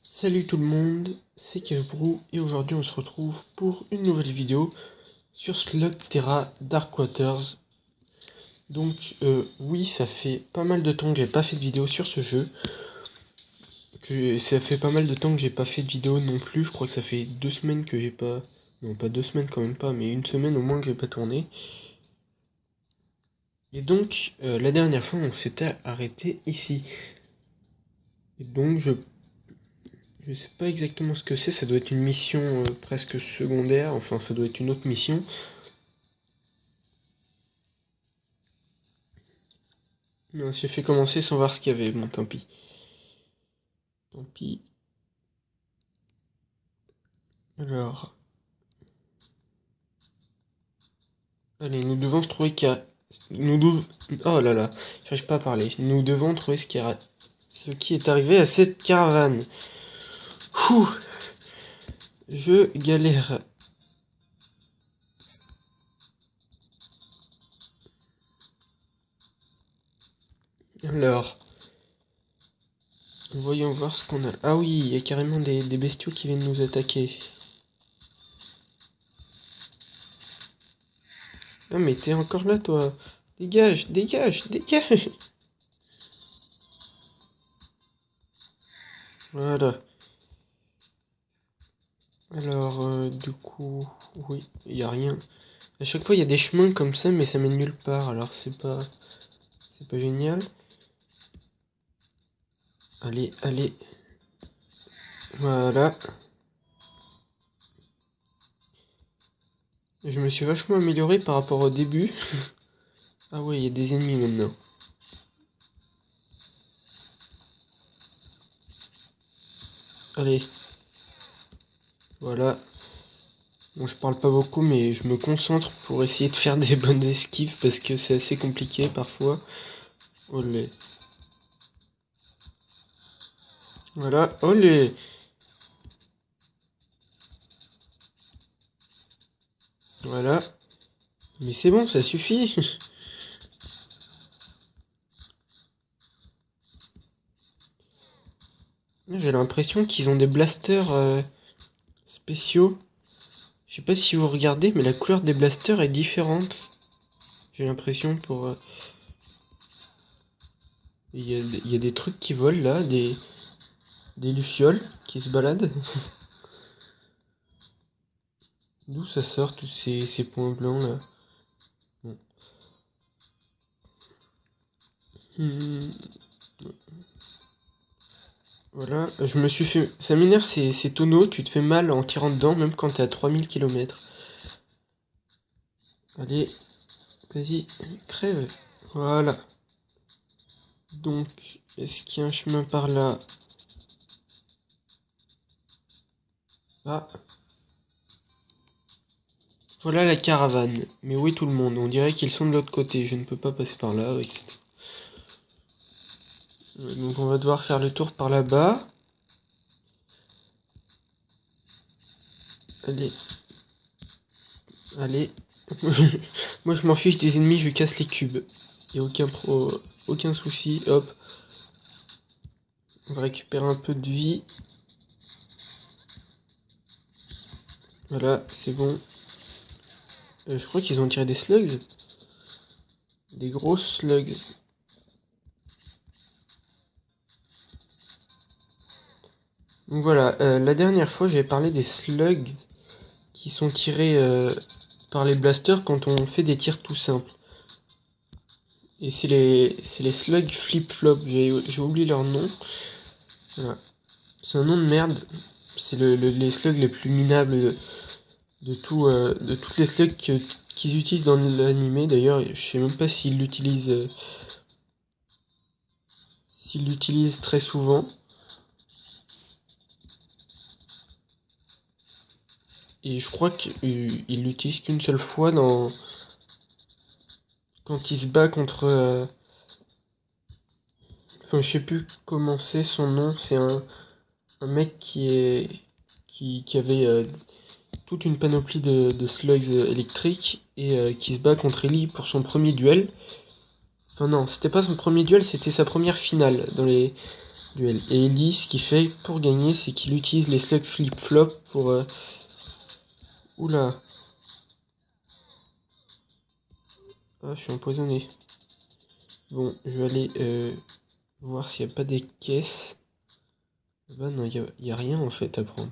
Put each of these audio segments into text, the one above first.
Salut tout le monde, c'est Kevrou et aujourd'hui on se retrouve pour une nouvelle vidéo sur Slugterra Dark Waters. Donc oui, ça fait pas mal de temps que j'ai pas fait de vidéo sur ce jeu. Ça fait pas mal de temps que j'ai pas fait de vidéo non plus, je crois que ça fait 2 semaines que j'ai pas... Non, pas 2 semaines quand même pas, mais une semaine au moins que j'ai pas tourné. Et donc la dernière fois on s'était arrêté ici. Et donc je sais pas exactement ce que c'est, ça doit être une mission presque secondaire, enfin ça doit être une autre mission. Non, j'ai fait commencer sans voir ce qu'il y avait, bon tant pis. Tant pis. Alors. Allez, nous devons trouver Oh là là, j'arrive pas à parler. Nous devons trouver ce qui est arrivé à cette caravane. Ouh, je galère. Alors, voyons voir ce qu'on a. Ah oui, il y a carrément des bestiaux qui viennent nous attaquer. Ah mais t'es encore là toi. Dégage, dégage, dégage. Voilà. Alors, du coup, oui, il y a rien. À chaque fois, il y a des chemins comme ça, mais ça mène nulle part. Alors, c'est pas génial. Allez, allez. Voilà. Je me suis vachement amélioré par rapport au début. Ah ouais, il y a des ennemis maintenant. Allez. Voilà. Bon, je parle pas beaucoup, mais je me concentre pour essayer de faire des bonnes esquives parce que c'est assez compliqué parfois. Olé. Voilà, olé. Voilà. Mais c'est bon, ça suffit. J'ai l'impression qu'ils ont des blasters spéciaux. Je sais pas si vous regardez, mais la couleur des blasters est différente. J'ai l'impression pour... Il y a des trucs qui volent là, des lucioles qui se baladent. D'où ça sort tous ces points blancs là? Bon. Voilà, je me suis fait... Ça m'énerve ces tonneaux, tu te fais mal en tirant dedans, même quand t'es à 3000 km. Allez, vas-y, crève. Voilà. Donc, est-ce qu'il y a un chemin par là? Ah. Voilà la caravane. Mais où est tout le monde? On dirait qu'ils sont de l'autre côté. Je ne peux pas passer par là. Oui. Donc on va devoir faire le tour par là-bas. Allez. Allez. Moi je m'en fiche des ennemis, je casse les cubes. Il n'y a aucun souci. Hop. On va récupérer un peu de vie. Voilà, c'est bon. Je crois qu'ils ont tiré des slugs. Des grosses slugs. Donc voilà, la dernière fois j'ai parlé des slugs qui sont tirés par les blasters quand on fait des tirs tout simples. Et c'est les slugs flip-flop, j'ai oublié leur nom. Voilà. C'est un nom de merde. C'est les slugs les plus minables de toutes les slugs qu'ils utilisent dans l'animé. D'ailleurs, je sais même pas s'ils l'utilisent très souvent. Et je crois qu'il l'utilise qu'une seule fois quand il se bat contre... Enfin, je sais plus comment c'est son nom. C'est un mec qui avait toute une panoplie de slugs électriques. et qui se bat contre Ellie pour son premier duel. Enfin non, c'était pas son premier duel, c'était sa première finale dans les duels. Et Ellie, ce qu'il fait pour gagner, c'est qu'il utilise les slugs flip-flop pour... Oula. Ah, je suis empoisonné. Bon, je vais aller voir s'il n'y a pas des caisses. Bah non, il y a rien en fait à prendre.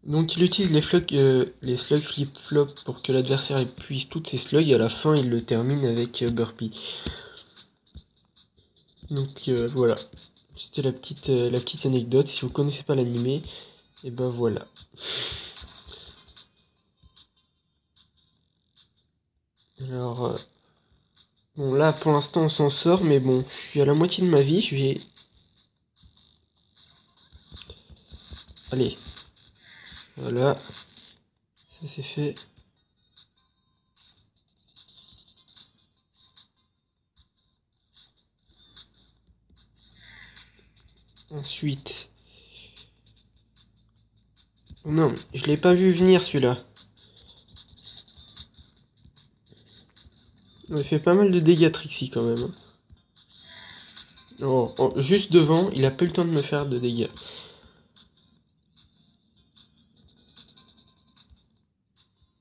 Donc il utilise les slugs flip-flop pour que l'adversaire épuise toutes ses slugs et à la fin il le termine avec Burpee. Donc voilà, c'était la petite anecdote. Si vous connaissez pas l'animé, et ben voilà. Alors bon là pour l'instant on s'en sort, mais bon, je suis à la moitié de ma vie, je vais... Allez, voilà, ça c'est fait. Ensuite... Oh non, je l'ai pas vu venir celui-là. Il fait pas mal de dégâts Trixie quand même. Oh, oh, juste devant, il a pas eu le temps de me faire de dégâts.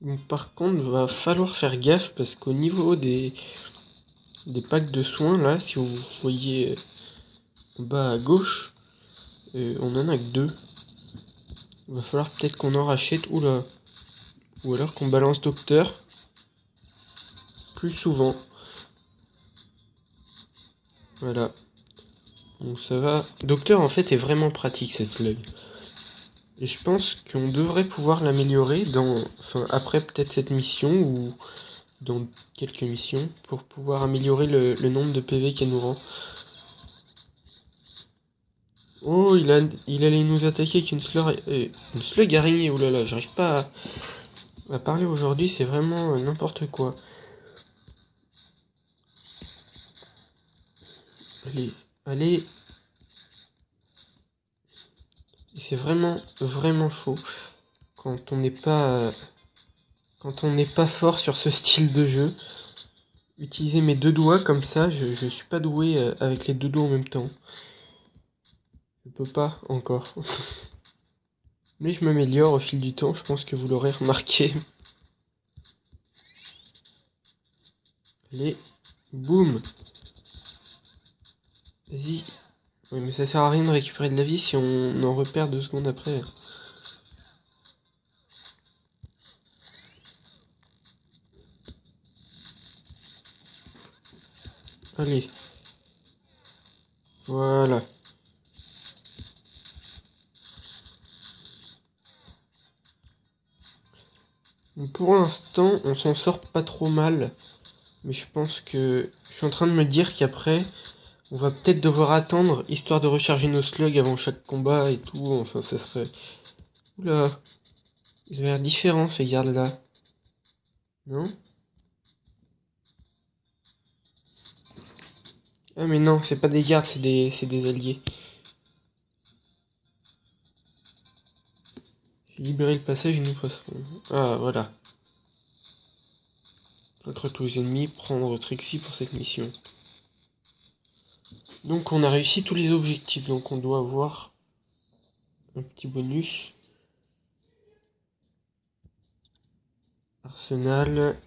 Donc, par contre, va falloir faire gaffe parce qu'au niveau des packs de soins, là, si vous voyez en bas à gauche, on en a que 2. Il va falloir peut-être qu'on en rachète, oula, ou alors qu'on balance docteur plus souvent. Voilà. Donc ça va. Docteur en fait est vraiment pratique cette slug. Et je pense qu'on devrait pouvoir l'améliorer enfin après peut-être cette mission ou dans quelques missions pour pouvoir améliorer le nombre de PV qu'elle nous rend. Oh, il allait nous attaquer avec une slug araignée. Oh là là, j'arrive pas à parler aujourd'hui, c'est vraiment n'importe quoi. Allez, allez. C'est vraiment chaud quand on n'est pas fort sur ce style de jeu. Utiliser mes 2 doigts comme ça, je suis pas doué avec les 2 doigts en même temps. Je peux pas encore. Mais je m'améliore au fil du temps, je pense que vous l'aurez remarqué. Allez, boum. Vas-y. Oui, mais ça sert à rien de récupérer de la vie si on en repère 2 secondes après. Allez. Voilà. Donc pour l'instant, on s'en sort pas trop mal. Mais je pense que... Je suis en train de me dire qu'après, on va peut-être devoir attendre, histoire de recharger nos slugs avant chaque combat et tout. Enfin, ça serait... Oula. Ils ont l'air différents, ces gardes-là. Non? Ah mais non, c'est pas des gardes, c'est des alliés. Libérer le passage et nous passerons. Ah, voilà. Contre tous les ennemis, prendre Trixie pour cette mission. Donc on a réussi tous les objectifs, donc on doit avoir un petit bonus. Arsenal.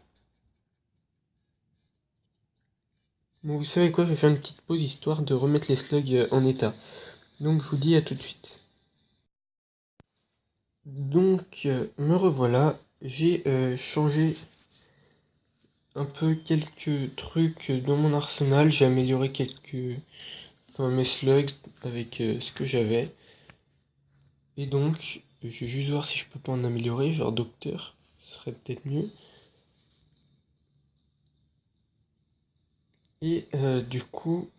Bon, vous savez quoi, je vais faire une petite pause histoire de remettre les slugs en état. Donc je vous dis à tout de suite. Donc me revoilà, j'ai changé un peu quelques trucs dans mon arsenal, j'ai amélioré mes slugs avec ce que j'avais. Et donc, je vais juste voir si je peux pas en améliorer, genre docteur, ce serait peut-être mieux. Et du coup,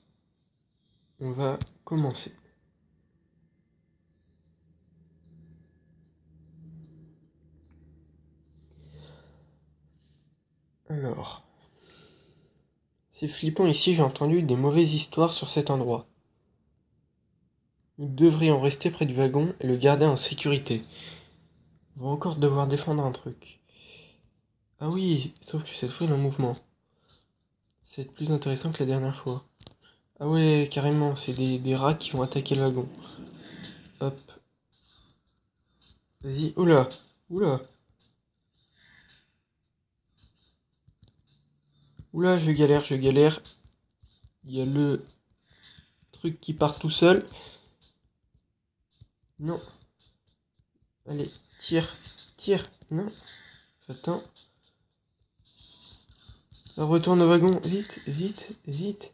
on va commencer. Alors, c'est flippant ici, j'ai entendu des mauvaises histoires sur cet endroit. Nous devrions rester près du wagon et le garder en sécurité. On va encore devoir défendre un truc. Ah oui, sauf que cette fois il est en mouvement. Ça va être plus intéressant que la dernière fois. Ah ouais, carrément, c'est des rats qui vont attaquer le wagon. Hop. Vas-y, oula, oula, oula, je galère, je galère. Il y a le truc qui part tout seul. Non. Allez, tire, tire. Non. Attends. Retourne au wagon. Vite, vite, vite.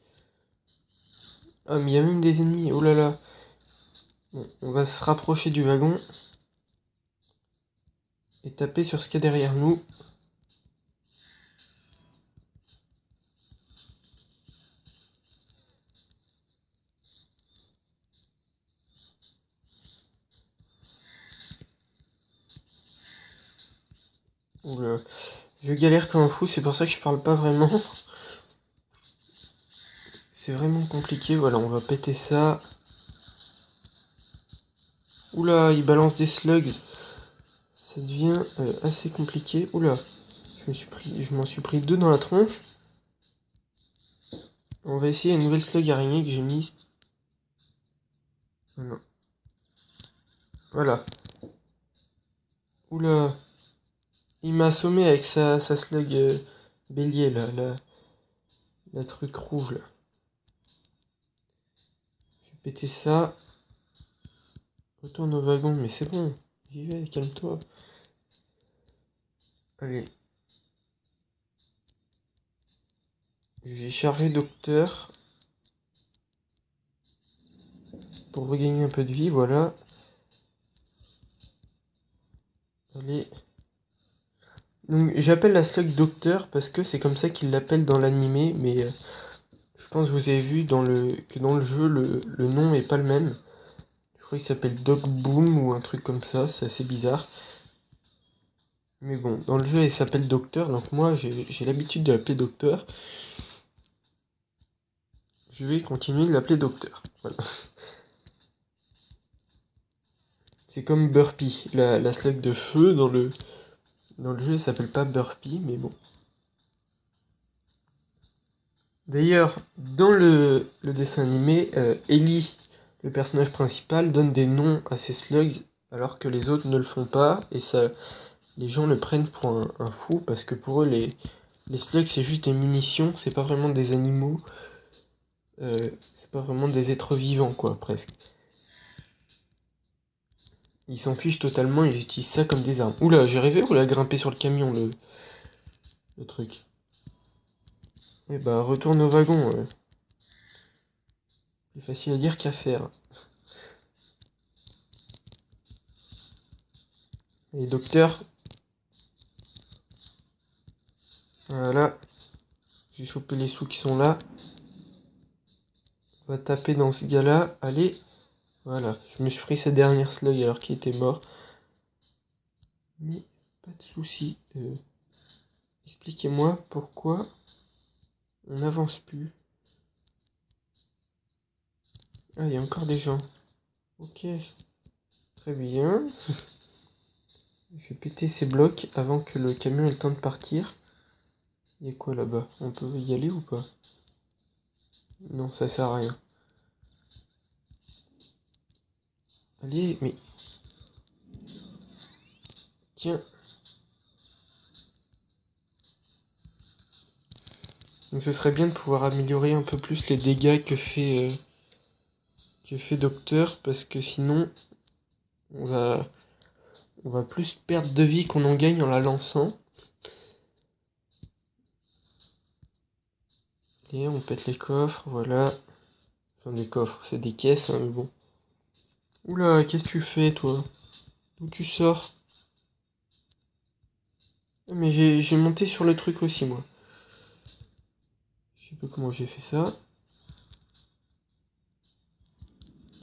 Ah, mais il y a même des ennemis. Oh là là. Bon, on va se rapprocher du wagon. Et taper sur ce qu'il y a derrière nous. Oula. Je galère comme un fou, c'est pour ça que je parle pas vraiment. C'est vraiment compliqué. Voilà, on va péter ça. Oula, il balance des slugs. Ça devient assez compliqué. Oula, je m'en suis pris deux dans la tronche. On va essayer une nouvelle slug araignée que j'ai mise. Oh non. Voilà. Oula. Il m'a assommé avec sa slug bélier là, la truc rouge là. Je vais péter ça. Retourne au wagon, mais c'est bon. J'y vais, calme-toi. Allez. J'ai chargé docteur. Pour regagner un peu de vie, voilà. Allez. Donc j'appelle la slug docteur parce que c'est comme ça qu'il l'appelle dans l'animé, mais je pense que vous avez vu que dans le jeu le nom est pas le même. Je crois qu'il s'appelle Doc Boom ou un truc comme ça, c'est assez bizarre. Mais bon, dans le jeu il s'appelle docteur, donc moi j'ai l'habitude de l'appeler docteur. Je vais continuer de l'appeler docteur. Voilà. C'est comme Burpee, la slug de feu dans le jeu elle s'appelle pas Burpee, mais bon. D'ailleurs, dans le dessin animé, Ellie, le personnage principal, donne des noms à ses slugs alors que les autres ne le font pas, et ça, les gens le prennent pour un fou parce que pour eux, les slugs c'est juste des munitions, c'est pas vraiment des animaux, c'est pas vraiment des êtres vivants quoi, presque. Ils s'en fichent totalement, ils utilisent ça comme des armes. Oula, j'ai rêvé ou à grimper sur le camion le truc. Eh bah, retourne au wagon. Plus facile à dire qu'à faire. Et docteur, voilà. J'ai chopé les sous qui sont là. On va taper dans ce gars-là. Allez. Voilà. Je me suis pris sa dernière slug alors qu'il était mort. Mais pas de soucis. Expliquez-moi pourquoi on n'avance plus. Ah, il y a encore des gens. Ok. Très bien. Je vais péter ces blocs avant que le camion ait le temps de partir. Il y a quoi là-bas? On peut y aller ou pas? Non, ça sert à rien. Allez, mais... Tiens. Donc ce serait bien de pouvoir améliorer un peu plus les dégâts que fait Docteur, parce que sinon, on va, on va plus perdre de vie qu'on en gagne en la lançant. Et on pète les coffres, voilà. Enfin, les coffres, c'est des caisses, hein, mais bon. Oula, qu'est-ce que tu fais, toi? D'où tu sors? Ah, mais j'ai monté sur le truc aussi, moi. Je sais pas comment j'ai fait ça.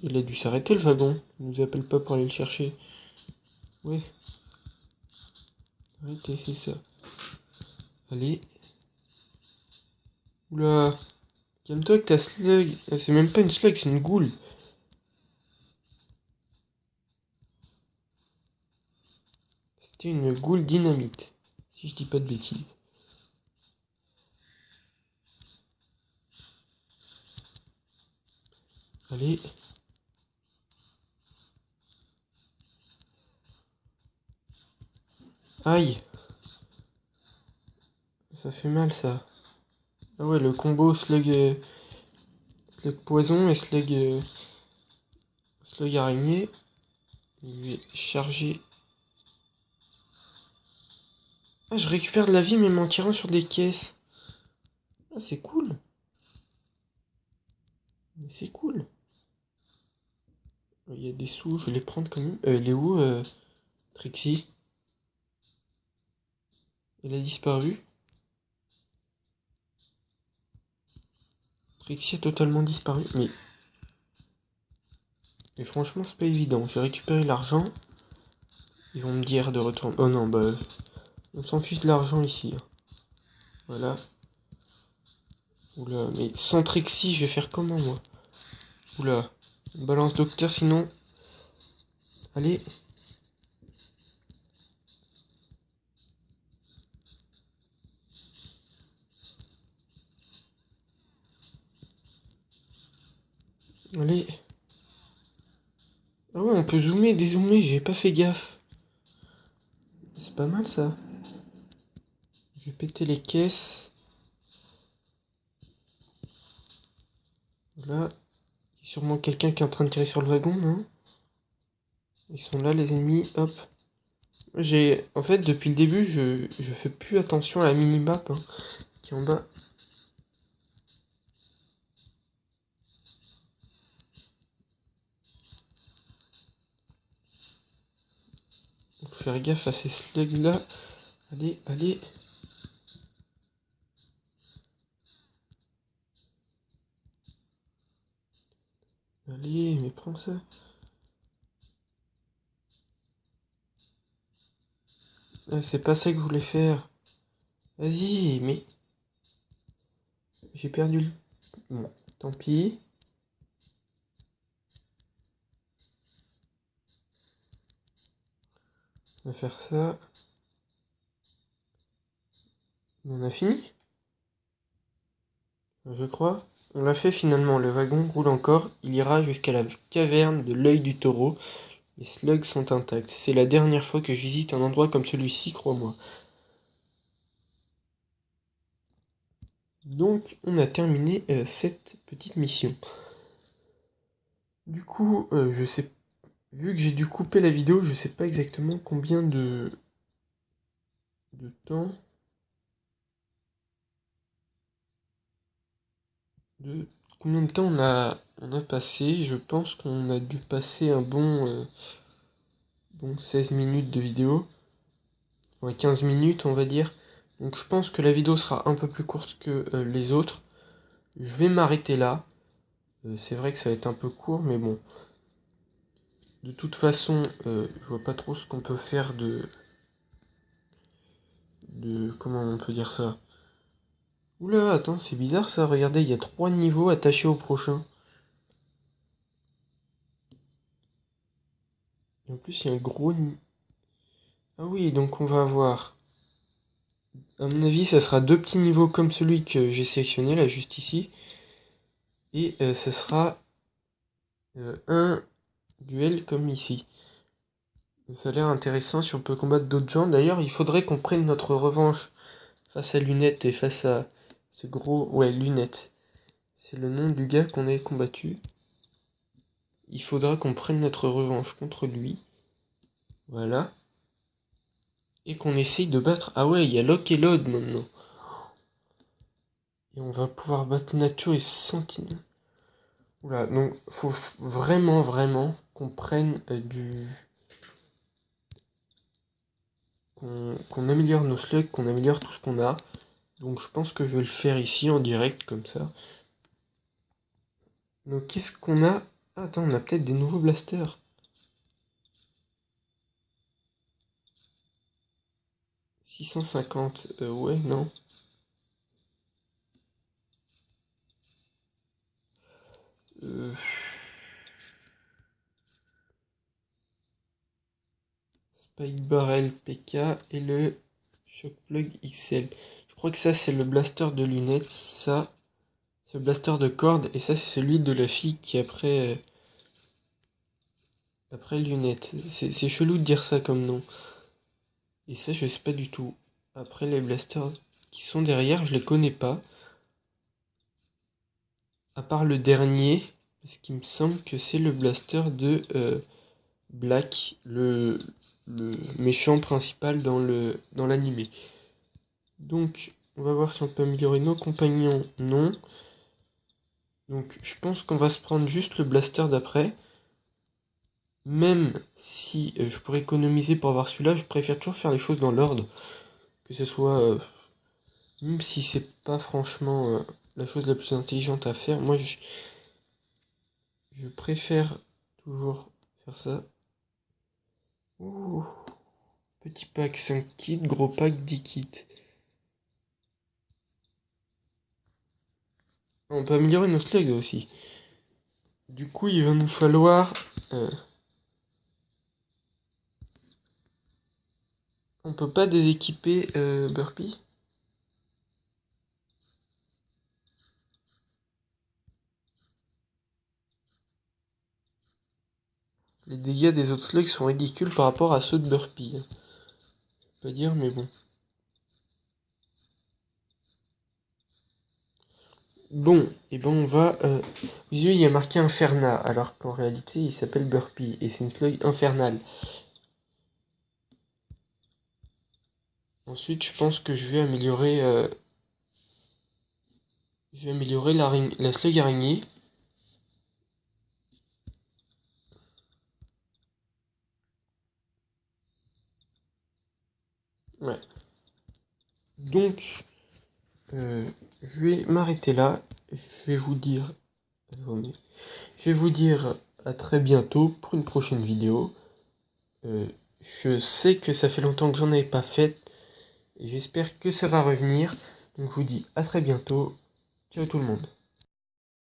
Il a dû s'arrêter, le wagon. Il nous appelle pas pour aller le chercher. Ouais. Arrêtez, c'est ça. Allez. Oula. Calme-toi avec ta slug. Ah, c'est même pas une slug, c'est une goule. C'était une goule dynamite. Si je dis pas de bêtises. Allez. Aïe. Ça fait mal ça. Ah ouais, le combo slug poison et slug araignée. Je vais charger. Ah, je récupère de la vie même en tirant sur des caisses. Ah, c'est cool. C'est cool. Il y a des sous, je vais les prendre quand même. Elle est où, Trixie? Elle a disparu. Trixie a totalement disparu. Mais franchement, c'est pas évident. J'ai récupéré l'argent. Ils vont me dire de retourner. Oh non, bah. On s'en fiche de l'argent ici. Voilà. Oula, mais sans Trixie, je vais faire comment moi? Oula. On balance docteur sinon. Allez. Allez. Ah ouais, on peut zoomer, dézoomer, j'ai pas fait gaffe. C'est pas mal ça. Je vais péter les caisses. Là. Il y a sûrement quelqu'un qui est en train de tirer sur le wagon, non? Ils sont là les ennemis, hop. En fait, depuis le début, je fais plus attention à la minimap hein, qui est en bas. Faut faire gaffe à ces slugs là. Allez, allez. Allez, mais prends ça. Ah, c'est pas ça que je voulais faire. Vas-y, mais... J'ai perdu le... Bon, tant pis. On va faire ça. On a fini? Je crois. On l'a fait finalement. Le wagon roule encore. Il ira jusqu'à la caverne de l'œil du taureau. Les slugs sont intacts. C'est la dernière fois que je visite un endroit comme celui-ci, crois-moi. Donc, on a terminé cette petite mission. Du coup, je sais, vu que j'ai dû couper la vidéo, je sais pas exactement combien de temps, combien de temps on a passé. Je pense qu'on a dû passer un bon 16 minutes de vidéo. Ouais, 15 minutes, on va dire. Donc, je pense que la vidéo sera un peu plus courte que les autres. Je vais m'arrêter là. C'est vrai que ça va être un peu court, mais bon. De toute façon, je vois pas trop ce qu'on peut faire comment on peut dire ça. Oula, attends, c'est bizarre ça, regardez, il y a 3 niveaux attachés au prochain. Et en plus, il y a un gros... Ah oui, donc on va avoir... À mon avis, ça sera 2 petits niveaux comme celui que j'ai sélectionné, là, juste ici. Et ça sera un duel comme ici. Ça a l'air intéressant si on peut combattre d'autres gens. D'ailleurs, il faudrait qu'on prenne notre revanche face à Lunette et face à ce gros... Ouais, Lunette. C'est le nom du gars qu'on avait combattu. Il faudra qu'on prenne notre revanche contre lui. Voilà. Et qu'on essaye de battre... Ah ouais, il y a Lock et Load maintenant. Et on va pouvoir battre Nacho et Sentinelle. Oula, donc faut vraiment qu'on prenne qu'on améliore nos slugs, qu'on améliore tout ce qu'on a. Donc je pense que je vais le faire ici en direct comme ça. Donc qu'est-ce qu'on a? Ah, attends, on a peut-être des nouveaux blasters. 650, ouais, non. Euh... Spike Barrel PK et le Shockplug XL. Je crois que ça c'est le blaster de lunettes, ça c'est le blaster de corde, et ça c'est celui de la fille qui après lunettes. C'est chelou de dire ça comme nom. Et ça je sais pas du tout. Après les blasters qui sont derrière, je les connais pas. À part le dernier, parce qu'il me semble que c'est le blaster de Black, le méchant principal dans l'animé. Donc, on va voir si on peut améliorer nos compagnons. Non. Donc, je pense qu'on va se prendre juste le blaster d'après. Même si je pourrais économiser pour avoir celui-là, je préfère toujours faire les choses dans l'ordre. Que ce soit... même si c'est pas franchement la chose la plus intelligente à faire, moi je préfère toujours faire ça. Ouh. Petit pack 5 kits, gros pack 10 kits. On peut améliorer nos slugs aussi. Du coup, il va nous falloir... on peut pas déséquiper Burpee. Les dégâts des autres slugs sont ridicules par rapport à ceux de Burpee. Je peux pas dire, mais bon. Bon, et ben on va... Aux yeux, il y a marqué Inferna, alors qu'en réalité, il s'appelle Burpee, et c'est une slug infernale. Ensuite, je pense que je vais améliorer... la slug araignée. Ouais. Donc, je vais m'arrêter là. Je vais vous dire... Attendez. Je vais vous dire à très bientôt pour une prochaine vidéo. Je sais que ça fait longtemps que j'en avais pas fait. Et j'espère que ça va revenir. Donc je vous dis à très bientôt. Ciao tout le monde.